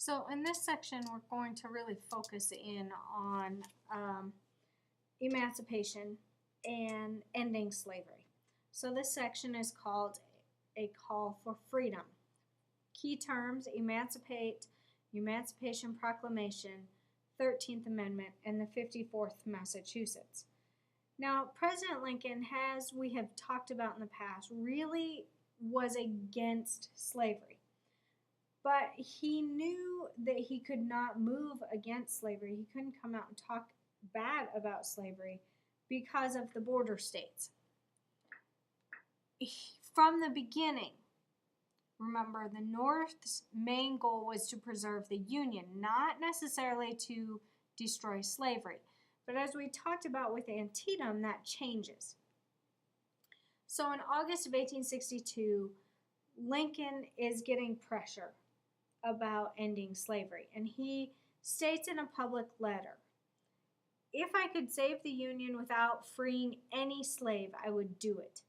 So in this section, we're going to really focus in on emancipation and ending slavery. So this section is called A Call for Freedom. Key terms: emancipate, Emancipation Proclamation, 13th Amendment, and the 54th Massachusetts. Now, President Lincoln, as we have talked about in the past, really was against slavery. But he knew that he could not move against slavery. He couldn't come out and talk bad about slavery because of the border states. From the beginning, remember, the North's main goal was to preserve the Union, not necessarily to destroy slavery. But as we talked about with Antietam, that changes. So in August of 1862, Lincoln is getting pressure about ending slavery, and he states in a public letter, "If I could save the Union without freeing any slave, I would do it.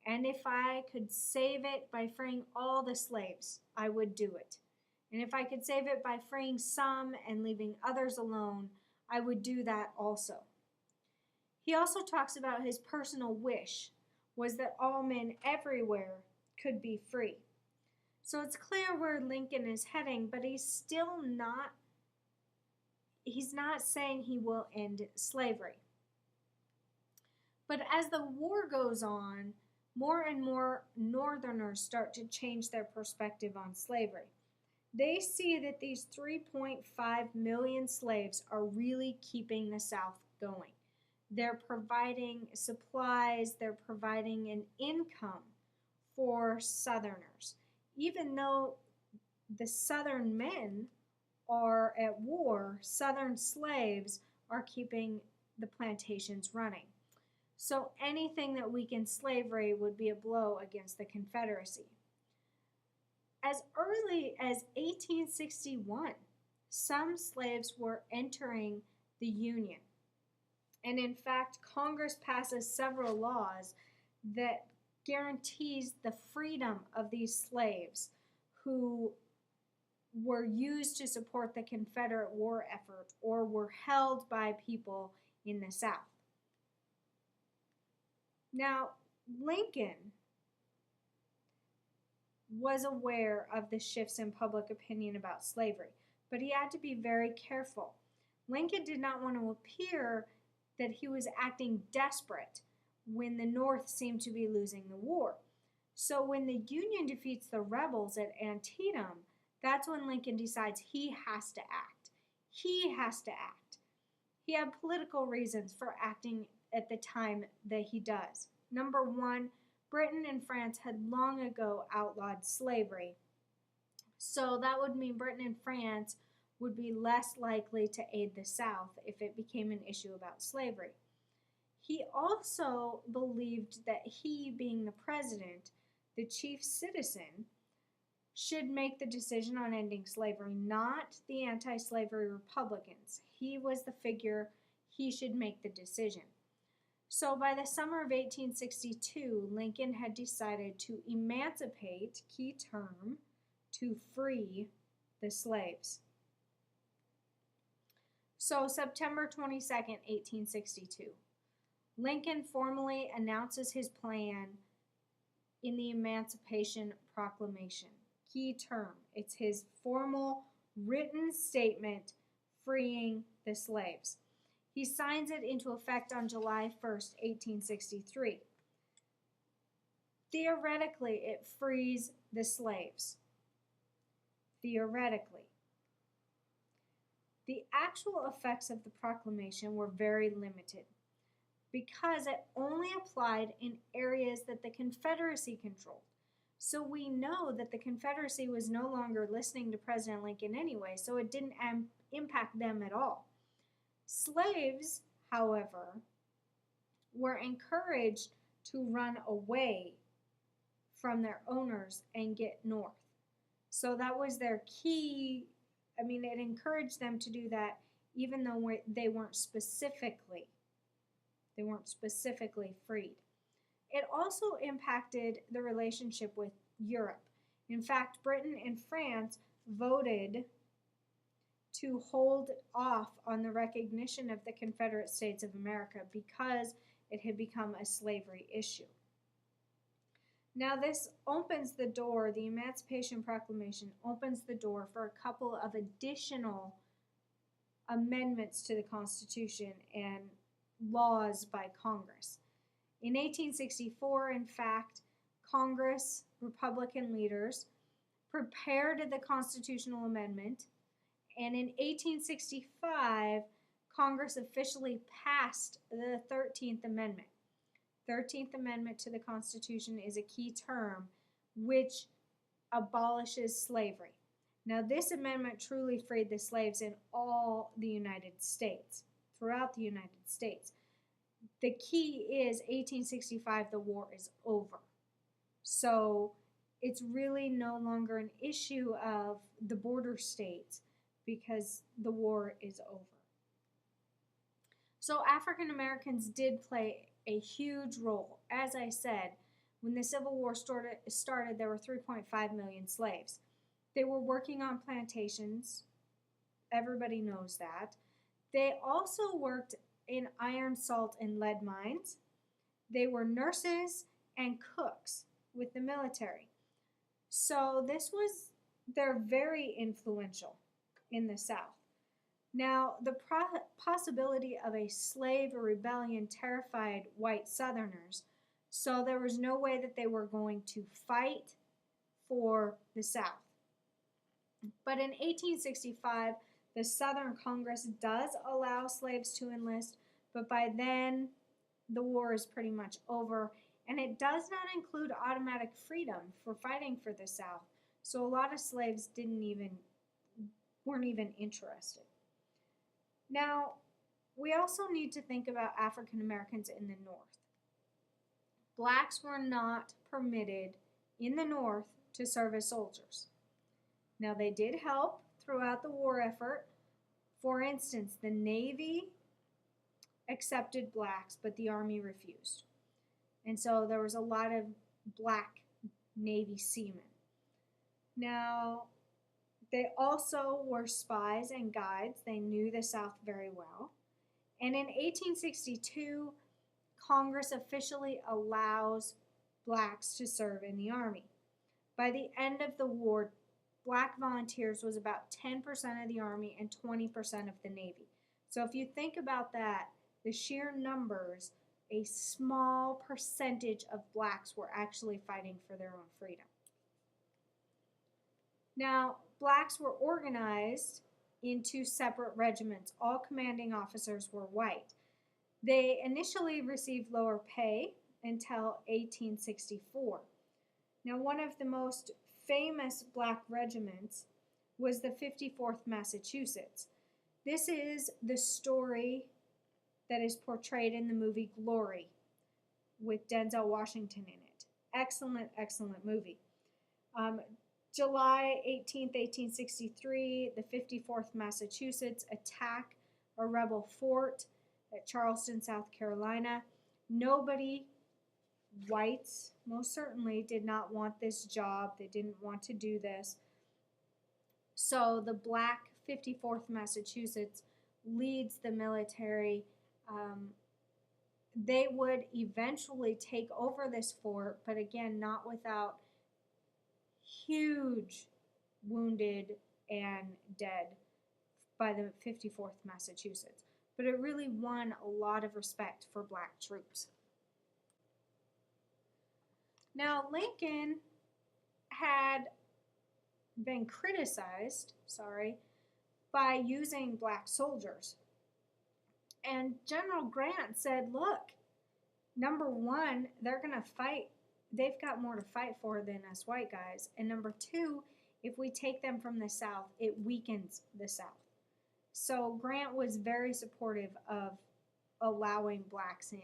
And if I could save it by freeing all the slaves, I would do it. And if I could save it by freeing some and leaving others alone, I would do that also." He also talks about his personal wish was that all men everywhere could be free. So it's clear where Lincoln is heading, but he's not saying he will end slavery. But as the war goes on, more and more Northerners start to change their perspective on slavery. They see that these 3.5 million slaves are really keeping the South going. They're providing supplies, they're providing an income for Southerners. Even though the Southern men are at war, Southern slaves are keeping the plantations running. So anything that weakened slavery would be a blow against the Confederacy. As early as 1861, some slaves were entering the Union. And in fact, Congress passes several laws that guarantees the freedom of these slaves who were used to support the Confederate war effort or were held by people in the South. Now, Lincoln was aware of the shifts in public opinion about slavery, but he had to be very careful. Lincoln did not want to appear that he was acting desperate when the North seemed to be losing the war. So when the Union defeats the rebels at Antietam, that's when Lincoln decides he has to act. He has to act. He had political reasons for acting at the time that he does. Number one, Britain and France had long ago outlawed slavery. So that would mean Britain and France would be less likely to aid the South if it became an issue about slavery. He also believed that he, being the president, the chief citizen, should make the decision on ending slavery, not the anti-slavery Republicans. He was the figure, he should make the decision. So by the summer of 1862, Lincoln had decided to emancipate, key term, to free the slaves. So September 22nd, 1862, Lincoln formally announces his plan in the Emancipation Proclamation. Key term, it's his formal written statement freeing the slaves. He signs it into effect on July 1st, 1863. Theoretically, it frees the slaves. Theoretically. The actual effects of the proclamation were very limited because it only applied in areas that the Confederacy controlled. So we know that the Confederacy was no longer listening to President Lincoln anyway, so it didn't impact them at all. Slaves, however, were encouraged to run away from their owners and get north. So that was their key. It encouraged them to do that even though they weren't specifically freed. It also impacted the relationship with Europe. In fact, Britain and France voted to hold off on the recognition of the Confederate States of America because it had become a slavery issue. Now, this opens the door, the Emancipation Proclamation opens the door for a couple of additional amendments to the Constitution and laws by Congress. In 1864, in fact, Congress, Republican leaders, prepared the constitutional amendment, and in 1865, Congress officially passed the 13th Amendment. 13th Amendment to the Constitution is a key term which abolishes slavery. Now, this amendment truly freed the slaves in all the United States, throughout the United States. The key is 1865, the war is over. So it's really no longer an issue of the border states because the war is over. So African Americans did play a huge role. As I said, when the Civil War started, there were 3.5 million slaves. They were working on plantations. Everybody knows that. They also worked in iron, salt, and lead mines. They were nurses and cooks with the military. So they're very influential in the South. Now, the possibility of a slave rebellion terrified white Southerners, so there was no way that they were going to fight for the South. But in 1865, the Southern Congress does allow slaves to enlist, but by then the war is pretty much over, and it does not include automatic freedom for fighting for the South. So a lot of slaves weren't even interested. Now, we also need to think about African Americans in the North. Blacks were not permitted in the North to serve as soldiers. Now, they did help throughout the war effort. For instance, the Navy accepted blacks, but the Army refused. And so there was a lot of black Navy seamen. Now, they also were spies and guides. They knew the South very well. And in 1862, Congress officially allows blacks to serve in the Army. By the end of the war, black volunteers was about 10% of the Army and 20% of the Navy. So if you think about that, the sheer numbers, a small percentage of blacks were actually fighting for their own freedom. Now, blacks were organized into separate regiments. All commanding officers were white. They initially received lower pay until 1864. Now, one of the most famous black regiments was the 54th Massachusetts. This is the story that is portrayed in the movie Glory with Denzel Washington in it. Excellent, excellent movie. July 18th, 1863, the 54th Massachusetts attack a rebel fort at Charleston, South Carolina. Nobody, whites most certainly, did not want this job. They didn't want to do this. So the black 54th Massachusetts leads the military. They would eventually take over this fort, but again, not without huge wounded and dead by the 54th Massachusetts. But it really won a lot of respect for black troops. Now, Lincoln had been criticized, by using black soldiers. And General Grant said, look, number one, they're going to fight. They've got more to fight for than us white guys. And number two, if we take them from the South, it weakens the South. So Grant was very supportive of allowing blacks in.